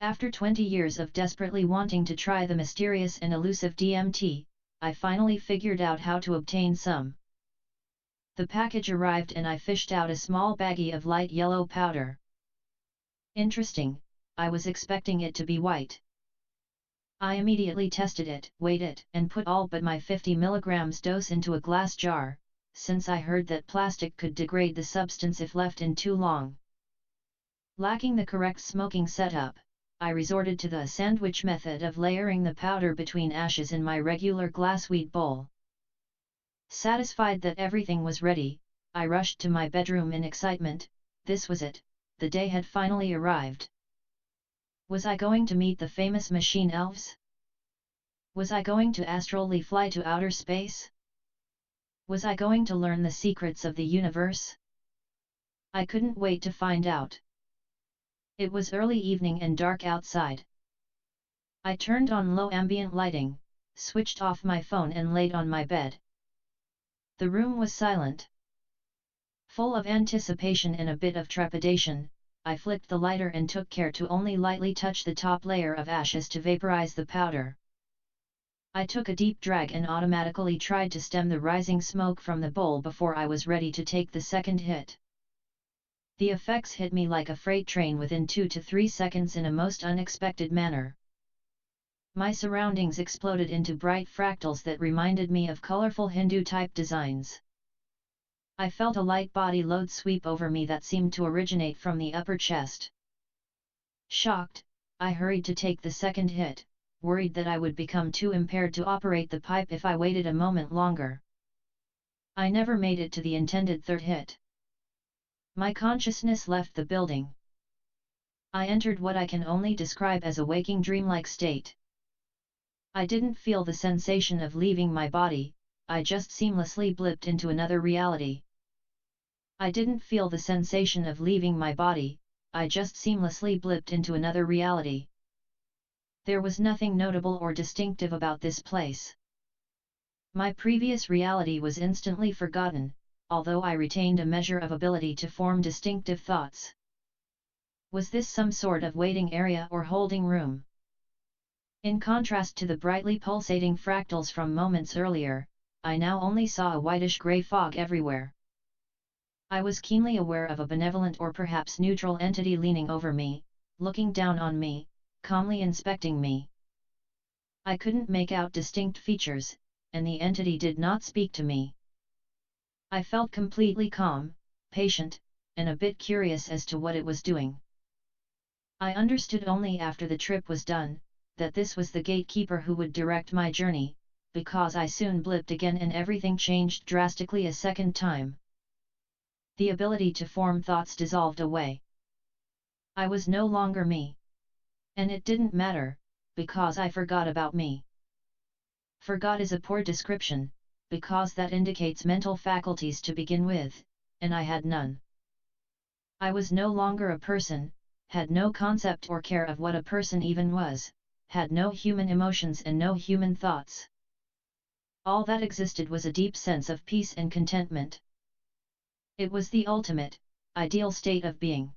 After 20 years of desperately wanting to try the mysterious and elusive DMT, I finally figured out how to obtain some. The package arrived and I fished out a small baggie of light yellow powder. Interesting, I was expecting it to be white. I immediately tested it, weighed it, and put all but my 50 mg dose into a glass jar, since I heard that plastic could degrade the substance if left in too long. Lacking the correct smoking setup, I resorted to the sandwich method of layering the powder between ashes in my regular glassware bowl. Satisfied that everything was ready, I rushed to my bedroom in excitement. This was it, the day had finally arrived. Was I going to meet the famous machine elves? Was I going to astrally fly to outer space? Was I going to learn the secrets of the universe? I couldn't wait to find out. It was early evening and dark outside. I turned on low ambient lighting, switched off my phone and laid on my bed. The room was silent. Full of anticipation and a bit of trepidation, I flicked the lighter and took care to only lightly touch the top layer of ashes to vaporize the powder. I took a deep drag and automatically tried to stem the rising smoke from the bowl before I was ready to take the second hit. The effects hit me like a freight train within 2 to 3 seconds in a most unexpected manner. My surroundings exploded into bright fractals that reminded me of colorful Hindu-type designs. I felt a light body load sweep over me that seemed to originate from the upper chest. Shocked, I hurried to take the second hit, worried that I would become too impaired to operate the pipe if I waited a moment longer. I never made it to the intended third hit. My consciousness left the building. I entered what I can only describe as a waking dreamlike state. I didn't feel the sensation of leaving my body, I just seamlessly blipped into another reality. I didn't feel the sensation of leaving my body, I just seamlessly blipped into another reality. There was nothing notable or distinctive about this place. My previous reality was instantly forgotten, although I retained a measure of ability to form distinctive thoughts. Was this some sort of waiting area or holding room? In contrast to the brightly pulsating fractals from moments earlier, I now only saw a whitish-gray fog everywhere. I was keenly aware of a benevolent or perhaps neutral entity leaning over me, looking down on me, calmly inspecting me. I couldn't make out distinct features, and the entity did not speak to me. I felt completely calm, patient, and a bit curious as to what it was doing. I understood only after the trip was done, that this was the gatekeeper who would direct my journey, because I soon blipped again and everything changed drastically a second time. The ability to form thoughts dissolved away. I was no longer me. And it didn't matter, because I forgot about me. Forgot is a poor description, because that indicates mental faculties to begin with, and I had none. I was no longer a person, had no concept or care of what a person even was, had no human emotions and no human thoughts. All that existed was a deep sense of peace and contentment. It was the ultimate, ideal state of being.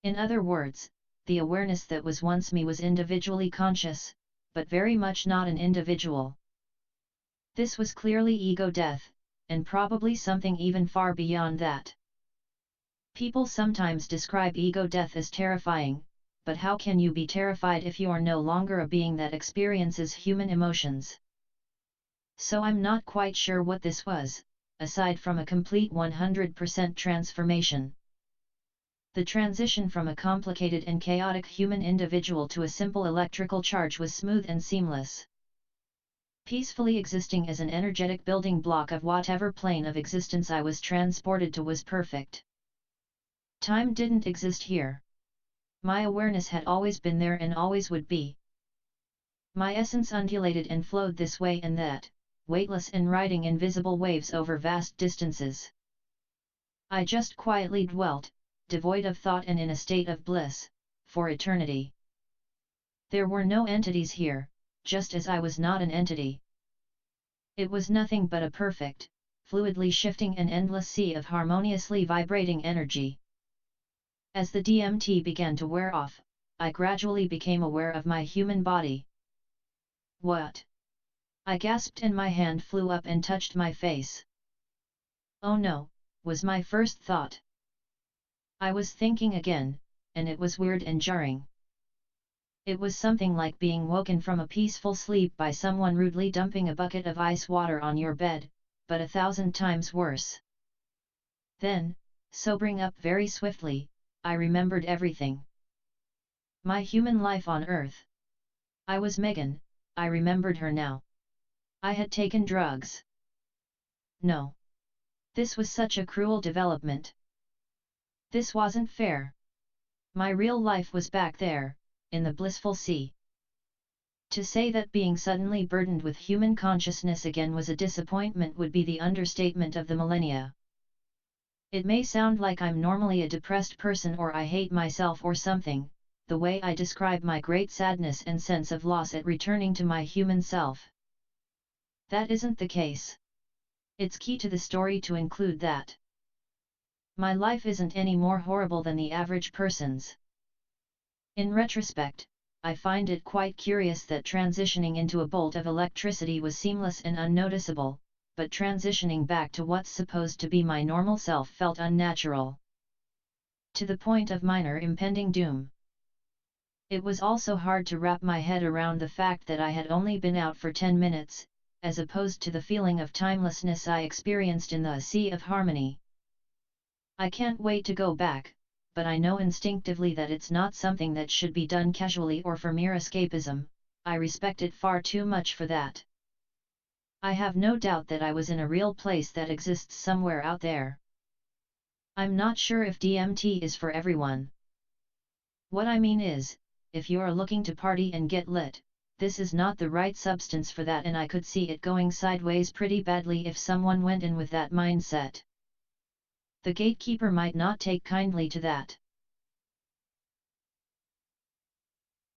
In other words, the awareness that was once me was individually conscious, but very much not an individual. This was clearly ego death, and probably something even far beyond that. People sometimes describe ego death as terrifying, but how can you be terrified if you are no longer a being that experiences human emotions? So I'm not quite sure what this was, aside from a complete 100% transformation. The transition from a complicated and chaotic human individual to a simple electrical charge was smooth and seamless. Peacefully existing as an energetic building block of whatever plane of existence I was transported to was perfect. Time didn't exist here. My awareness had always been there and always would be. My essence undulated and flowed this way and that, weightless and riding invisible waves over vast distances. I just quietly dwelt, devoid of thought and in a state of bliss, for eternity. There were no entities here, just as I was not an entity. It was nothing but a perfect, fluidly shifting and endless sea of harmoniously vibrating energy. As the DMT began to wear off, I gradually became aware of my human body. What? I gasped and my hand flew up and touched my face. Oh no, was my first thought. I was thinking again, and it was weird and jarring. It was something like being woken from a peaceful sleep by someone rudely dumping a bucket of ice water on your bed, but 1,000 times worse. Then, sobering up very swiftly, I remembered everything. My human life on Earth. I was Megan, I remembered her now. I had taken drugs. No. This was such a cruel development. This wasn't fair. My real life was back there, in the blissful sea. To say that being suddenly burdened with human consciousness again was a disappointment would be the understatement of the millennia. It may sound like I'm normally a depressed person or I hate myself or something, the way I describe my great sadness and sense of loss at returning to my human self. That isn't the case. It's key to the story to include that. My life isn't any more horrible than the average person's. In retrospect, I find it quite curious that transitioning into a bolt of electricity was seamless and unnoticeable, but transitioning back to what's supposed to be my normal self felt unnatural. To the point of minor impending doom. It was also hard to wrap my head around the fact that I had only been out for 10 minutes, as opposed to the feeling of timelessness I experienced in the Sea of Harmony. I can't wait to go back, but I know instinctively that it's not something that should be done casually or for mere escapism. I respect it far too much for that. I have no doubt that I was in a real place that exists somewhere out there. I'm not sure if DMT is for everyone. What I mean is, if you're looking to party and get lit, this is not the right substance for that, and I could see it going sideways pretty badly if someone went in with that mindset. The gatekeeper might not take kindly to that.